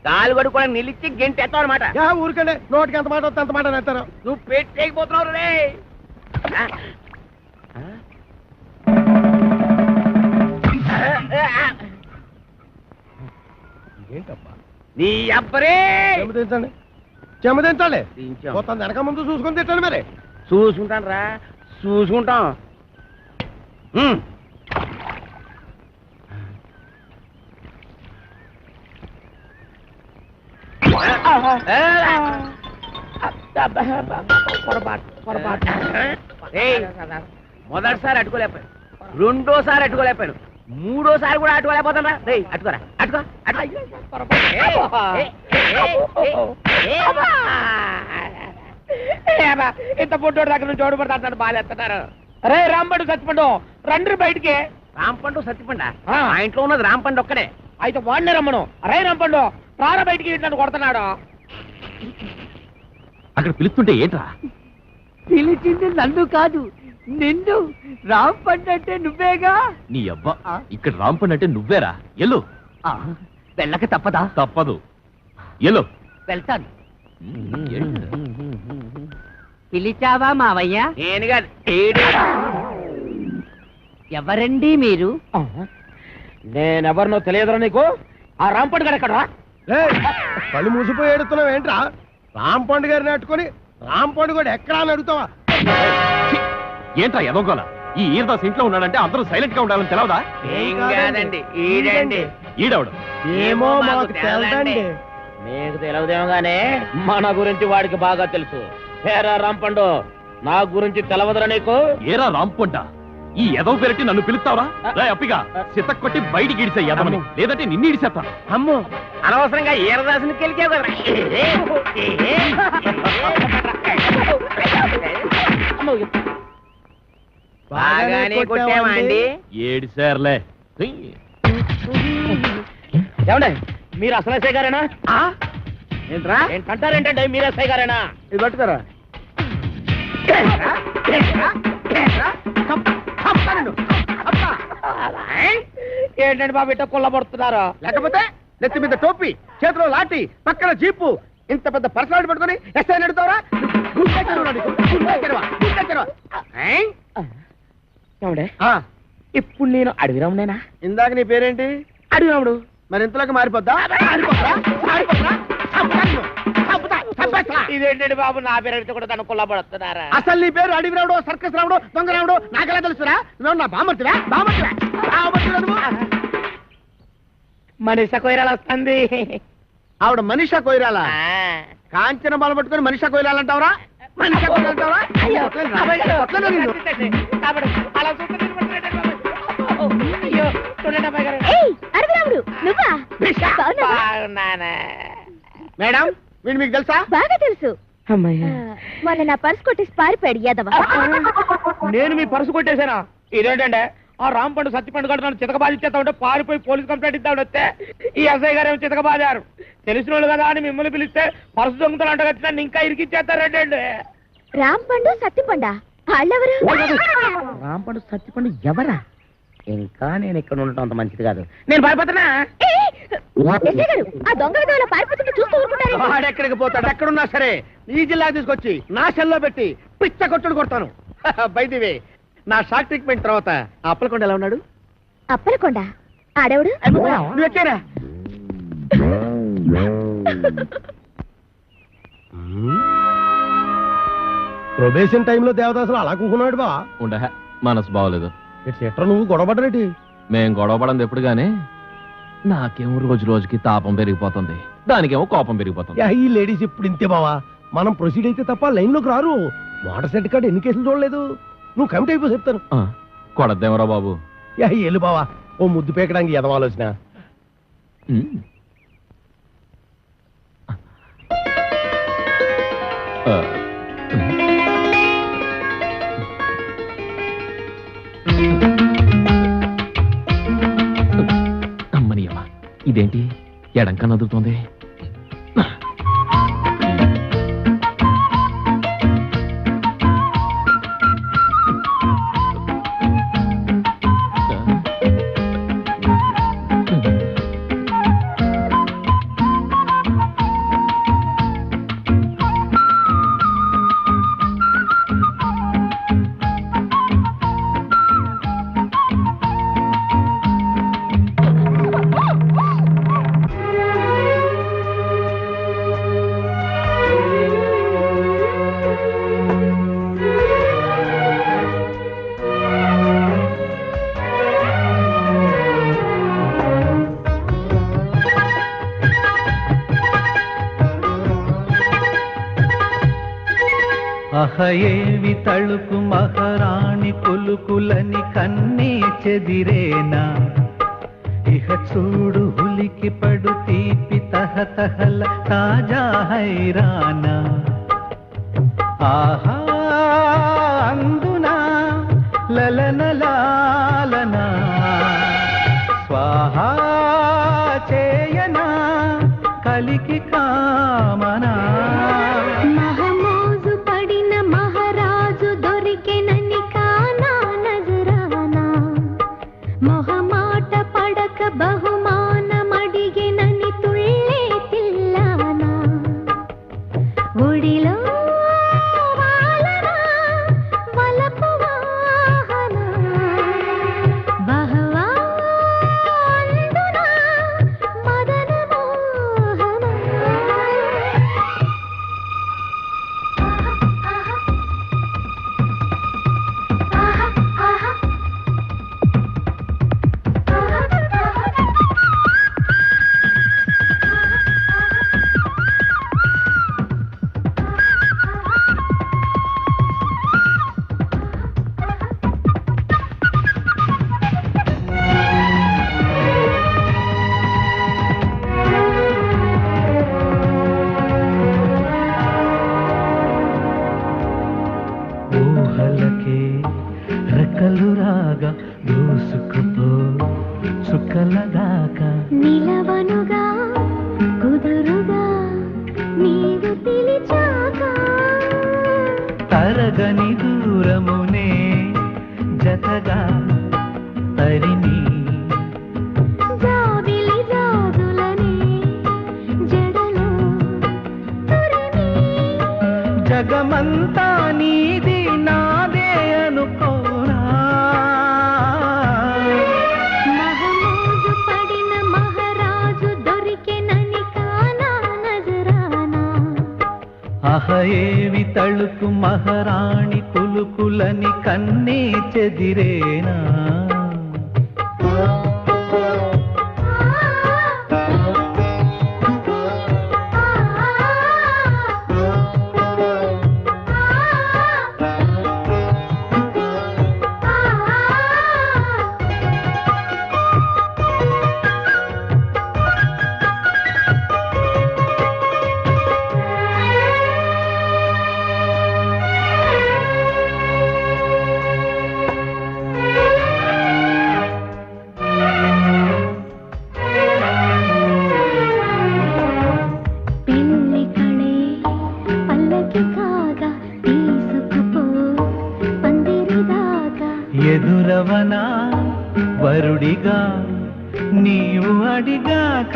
కాలు కడుక్కోవడానికి నిలిచి గెంటి ఎత్తావు అనమాట. ఊరికండి నోటికి ఎంత మాట వస్తే అంత మాట ఎత్తారు. నువ్వు పెట్టేకపోతున్నావు రే. ఏంటబ్బా నీ అబ్బరే చెమదించండి చెమదించాలి. మొత్తం వెనక ముందు చూసుకొని తిట్టండి మరి. చూసుకుంటాను రా, చూసుకుంటాం. మొదటిసారి అట్టుకోలేకపోయాను, రెండోసారి అట్టుకోలేకపోయాను, మూడోసారి కూడా అట్టుకోలేకపోతాను రా. అట్టుకోరా అట్టుకో. ఇంత పుట్టోడు దగ్గర నుంచి ఓడిపడతా అంటాడు. బాగాలేస్తున్నారు. రే రాంపండు సత్తిపండు రండి బయటికి. రాంపండు సత్తిపండు ఆ ఇంట్లో ఉన్నది రాంపండు ఒక్కడే. అయితే వాడినే రమ్మను. రే రాంపండు రారా బయటికి, నన్ను కొడుతున్నాడు. అక్కడ పిలుస్తుంటే ఏంట్రా? పిలిచింది నన్ను కాదు నిన్ను. రాంపండు అంటే నువ్వేగా. నీ అబ్బా ఇక్కడ రాంపండు అంటే నువ్వేరా. ఎల్లు. వెళ్ళక తప్పదా? తప్పదు, ఎల్లు. వెళ్తాను. పిలిచావా మావయ్య? నేను కాదు. ఎవరండి మీరు? నేనెవరినో తెలియదురా నీకు? ఆ రాంపండు గారు ఎక్కడ? కళ్ళు మూసిపోయి ఏడుతున్నావు ఏంట్రా? రాంపండు గారిని అట్టుకొని రాంపండు కూడా ఎక్కడా అని అడుగుతావా? ఏంట్రా ఎదోగోలా? ఈ ఈరదాస్ ఇంట్లో ఉన్నాడంటే అందరూ సైలెంట్ గా ఉండాలని తెలవదా? ఈడవడు ఏమో మాకు తెలదండి. నీకు తెలియదేమో గానే మన గురించి వాడికి బాగా తెలుసు. ఏరా రాంపండు నా గురించి తెలవదురా నీకు? ఏరా రాంపంట, ఈ ఎదవ పేరట్టి నన్ను పిలుస్తావరా? అప్పిగా సితక్ కొట్టి బయటికి ఇడిసే ఎదవని, లేదంటే నిన్ను ఇడిసేస్తా. అమ్మో అనవసరంగా ఈరదాసుని కెలికావు కదా. బాగానే కొట్టావా అండి? ఏడిసార్లే. ఏమండి మీరు అసలు ఎస్ఐ గారేనా? ఏంట్రా ఏంటంటారేంటండి? మీరు ఎస్ఐ గారేనా? ఇది పట్టుకోరా. ఏంటండి బాబు ఇట్ట కొల్లబడుతున్నారు? లేకపోతే నెత్తి మీద టోపీ, చేతిలో లాఠీ, పక్కన జీపు, ఇంత పెద్ద పర్సనాలిటీ పట్టుకొని ఎస్ఐ నడుతావరా? ఇప్పుడు నేను అడవిరామునేనా? ఇందాక నీ పేరేంటి? అడవిరాముడు. మరి ఇంతలోకి మారిపోద్దా? ఇదేంటండి బాబు నా పేరు అడిగితే కూడా తను కొల్లబడుతున్నారా? అసలు నీ పేరు అడవిరాముడు, సర్కస్ రాముడు, దొంగ రాముడు నాకెలా తెలుసురా? నువ్వు నా బామర్తివా? మనీషా కొయిరాల వస్తుంది. ఆవిడ మనీషా కొయిరాల? కాంచన బాల పట్టుకొని మనీషా కొయిరాల అంటావరా? మనీషా కొయిరాల అంటావరా? మేడం వీడు మీకు తెలుసా? బాగా తెలుసు. మొన్న నా పర్స్ కొట్టేసి పారిపోయాడు యాదవ. నేను మీ పర్సు కొట్టేశానా? ఇదేంటంటే ఆ రాంపండు సత్తిపండు గడు నన్ను చితకబాధిచ్చేస్తా ఉంటే పారిపోయి పోలీస్ కంప్లైంట్ ఇద్దామని వస్తే ఈ ఎస్ఐ గారు ఏమో చితకబాదారు. తెలిసిన వాళ్ళు కదా అని మిమ్మల్ని పిలిస్తే పర్సు దొంగతలు అంట నన్ను ఇంకా ఇరికిచ్చేస్తారంటే. రాంపండు సత్తిపండా వాళ్ళెవరు? రాంపండు సత్తిపండు ఎవరా? ఇంకా నేను ఇక్కడ ఉండటం అంత మంచిది కాదు. నేను భయపడుతున్నా. ఆ దొంగ విధంగా పారిపోతుంటే చూస్తూ ఊరుకుంటారు. వాడెక్కడికి పోతాడు? ఎక్కడున్నా సరే ఈ జిల్లా తీసుకొచ్చి నా సెల్లో పెట్టి పిచ్చ కొట్టుడు కొడతాను. బైదివే నా షాక్ ట్రీట్మెంట్ తర్వాత అప్పలకొండ ఎలా ఉన్నాడు? అప్పలకొండ ఆడవుడు నువ్వు ఎక్కారా? ప్రొబేషన్ టైంలో దేవదాసులు అలా కూకున్నాడు బా. ఉండ మనసు బాగోలేదు. ఎట్రా నువ్వు గొడవపడరేటి? మేం గొడవపడంది ఎప్పుడు గానీ నాకేమో రోజు రోజుకి తాపం పెరిగిపోతుంది, దానికేమో కోపం పెరిగిపోతుంది. ఈ లేడీస్ ఇప్పుడు ఇంతే బావా. మనం ప్రొసీడ్ అయితే తప్ప లైన్ లోకి రారు. మోటార్ సెట్ కార్డు ఎన్ని కేసులు చూడలేదు. నువ్వు కమిట్ అయిపో చెప్తాను. కొడద్దేమరా బాబు. ఎల్లు బావా, ఓ ముద్దు పేకడానికి ఎదవాలోచన. అమ్మనియమ్మ, ఇదేంటి ఎడంక నదురుతోంది? అహయేవి తళుకు మహారాణి కొలుకులని కన్నే చెదిరేనా ఇహ చూడు హులికి పడు తీపి తహతహల తాజా హైరానా ఆహా అందునా లలనలాలనా స్వాహా చేయనా కలికి కామనా మహమోజు పడిన మహారాజు దొరికెనని కానా నజరానా మొహమాట పడక బహుమానమడిగెనని తుళ్ళే తిల్లానా ఒడిలో వాలనా వలపు వాహనా బహవా అందునా మదన మోహనా ఊహలకే రెక్కలు రాగా దూసుకుపో చుక్కలదాకా నిలవనుగా కుదురుగా నీవు పిలిచాక తరగని దూరమునే జతగా తరిని జాబిలి జాజులనే జడలో తరిమి జగమంతా నీది నాదే అనుకోనా మహమోజు పడిన మహారాజు దొరికెనని కానా నజరానా అహయేవి తళుకు మహారాణి కులుకులని కన్నే చెదిరేనా పెళ్లి కళే పల్లకి కాగా తీసుకుపో పందిరిదాకా ఎదురవనా వరుడిగా నీవు అడిగాక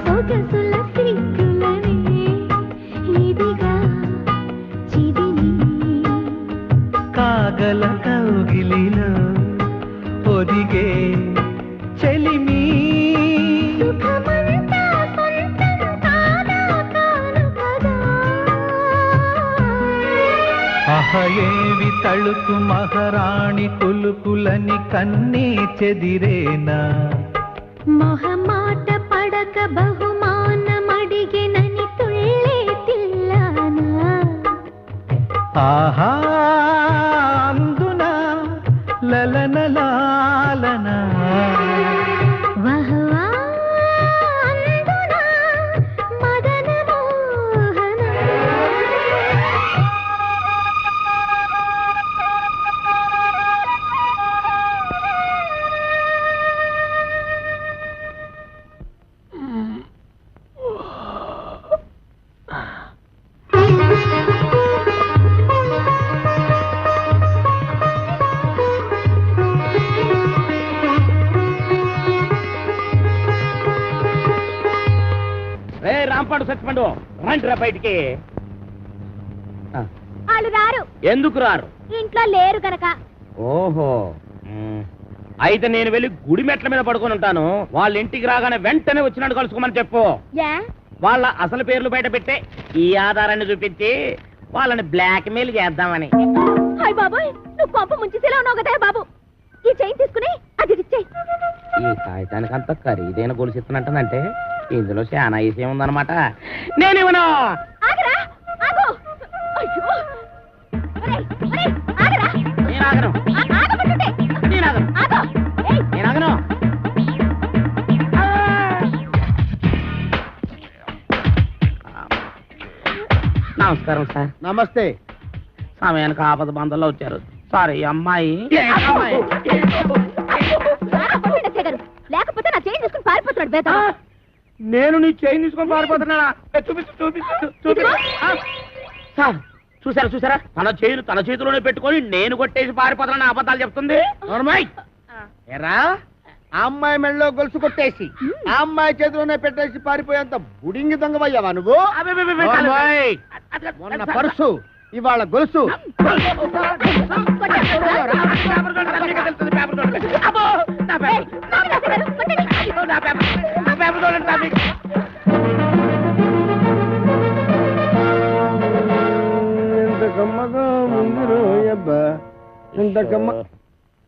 సొగసుల సిగ్గులనే ఇదిగా చిదిమి కాగల కౌగిలిలో ఒదిగే చెలిమి సుఖమంతా సొంతం కాదా కాను కదా అహయేవి తళుకు మహారాణి కొలుకులని కన్నే చెదిరేనా మొహమాట పడక బహుమానమడిగెనని తుళ్ళే తిల్లానా ఆహా అందునా లలనలాలనా వహవా అందునా మదన మోహనా రే రాంపండు సత్తిపండు రండి రా బయటికి వాళ్ళు రారు ఎందుకు రారు ఇంట్లో లేరు గనక ఓహో అయితే నేను వెళ్ళి గుడి మెట్ల మీద పడుకొని ఉంటాను వాళ్ళ ఇంటికి రాగానే వెంటనే వచ్చినట్టు కలుసుకోమని చెప్పు యా వాళ్ళ అసలు పేర్లు బయట పెట్టే ఈ ఆధారాన్ని చూపించి వాళ్ళని బ్లాక్ మెయిల్ చేద్దామని. హాయ్ బాబోయ్, నువ్వు పంప ముంచేసేలా ఉన్నావు కదా బాబు. ఈ చైన్ తీసుకుని అది ఇచ్చేయి. ఈ కాగితానికి అంత ఖరీదైన గొలుసు ఇస్తున్నట్టనంటే ఇందులో చాలా విషయం ఉందన్నమాట. నేనేమన్నా ఆగరా, ఆగు. అయ్యో ఆగను ఆగమంటుంటే. నేను ఆగను ఆగు. ఏయ్, నేను ఆగను నమస్కారం సార్. నమస్తే. సమయానికి ఆపద బంధంలో వచ్చారు సార్. ఈ అమ్మాయి ఆగమంటుంటే ఎస్ఐ గారు. లేకపోతే నా చేయి తీసుకుని పారిపోతున్నాడు బేద. నేను నీ చేయి తీసుకొని పారిపోతున్నానా? చూపించు. సార్ చూసారా తన చేయిని తన చేతిలోనే పెట్టుకొని నేను కొట్టేసి పారిపోతున్నా అబద్ధాలు చెప్తుంది. ఎరా ఆ అమ్మాయి మెళ్ళలో గొలుసు కొట్టేసి ఆ అమ్మాయి చేతిలోనే పెట్టేసి పారిపోయేంత బుడింగి దొంగవయ్యావా నువ్వు? అమ్మాయి, మొన్న పర్సు ఇవాళ గొలుసు.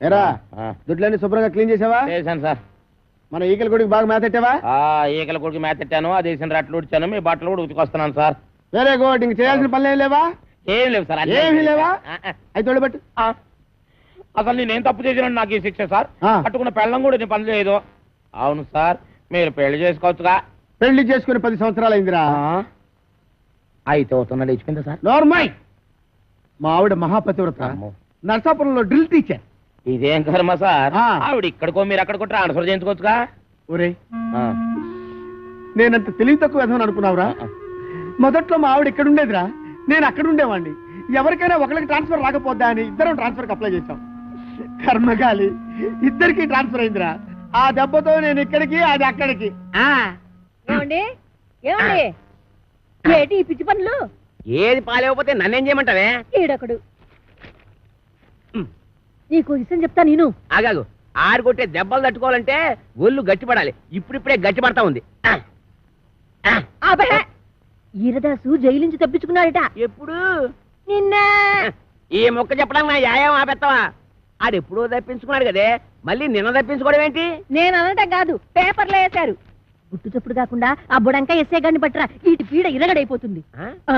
ఎరా దుడ్లన్నీ శుభ్రంగా క్లీన్ చేసావా? చేశాను సార్. మన ఈకల గుడికి బాగా మేతెట్టావా? ఈకల కొడుకు మేతెట్టాను, అది వేసిన రట్లు ఉడిచాను, మీ బట్టలు కూడా ఉతికొస్తున్నాను సార్. వేరే గుడ్. ఇంక చేయాల్సిన పనులు ఏం లేవా? ఏం లేవు సార్. ఏమీ లేవా? అయితే తోడబెట్టు. అసలు నేనేం తప్పు చేసినా నాకు ఈ శిక్ష సార్. కట్టుకున్న పెళ్ళం కూడా నేను పని లేదు. అవును సార్, మీరు పెళ్లి చేసుకోవచ్చుగా. పెళ్లి చేసుకుని 10 సంవత్సరాలు అయిందిరా. అయితే అవుతున్నా లేచిపోయిందా సార్? నార్మల్. మా ఆవిడ మహాపతివ్రత, నర్సాపురంలో డ్రిల్ టీచర్. ఇదేం కర్మ సార్. ఆ. ఆవిడ ఇక్కడికో మీరు అక్కడికో ట్రాన్స్ఫర్ చేయించుకోవచ్చుగా. ఒరే, నేనంత తెలివి తక్కువ విధమని అనుకున్నావురా? మొదట్లో మా ఆవిడ ఇక్కడ ఉండేదిరా, నేను అక్కడ ఉండేవాడిని. ఎవరికైనా ఒకరికి ట్రాన్స్ఫర్ రాకపోద్దా అని ఇద్దరం ట్రాన్స్ఫర్కి అప్లై చేశాం. కర్మగాలి ఇద్దరికి ట్రాన్స్ఫర్ అయిందిరా. ఆ దెబ్బతో నేను ఇక్కడికి, అది అక్కడికి. ఏమండి ఏమండి ఏటి ఈ పిచ్చి పనులు? ఏది పాలేకపోతే నన్నేం చేయమంటావే? ఈడొకడు. నీకు విషయం చెప్తా నేను. ఆగాగు. ఆరుగొట్టే దెబ్బలు తట్టుకోవాలంటే ఒళ్ళు గట్టిపడాలి. ఇప్పుడిప్పుడే గట్టిపడతా ఉంది. అబ్బే, ఈరదాసు జైలు నుంచి తప్పించుకున్నాడట. ఎప్పుడు? నిన్న. ఈ మొక్క చెప్పడానికి నా యాయం ఆపెత్తావా? ఆడెప్పుడో తప్పించుకున్నాడు కదే, మళ్ళీ నిన్న తప్పించుకోవడం ఏంటి? నేను అనటం కాదు, పేపర్లో వేశారు. గుట్టు చప్పుడు కాకుండా ఆ బుడంకా ఎస్ఐ గారిని పట్టరా, ఇటు పీడ ఇరగడైపోతుంది. ఆ?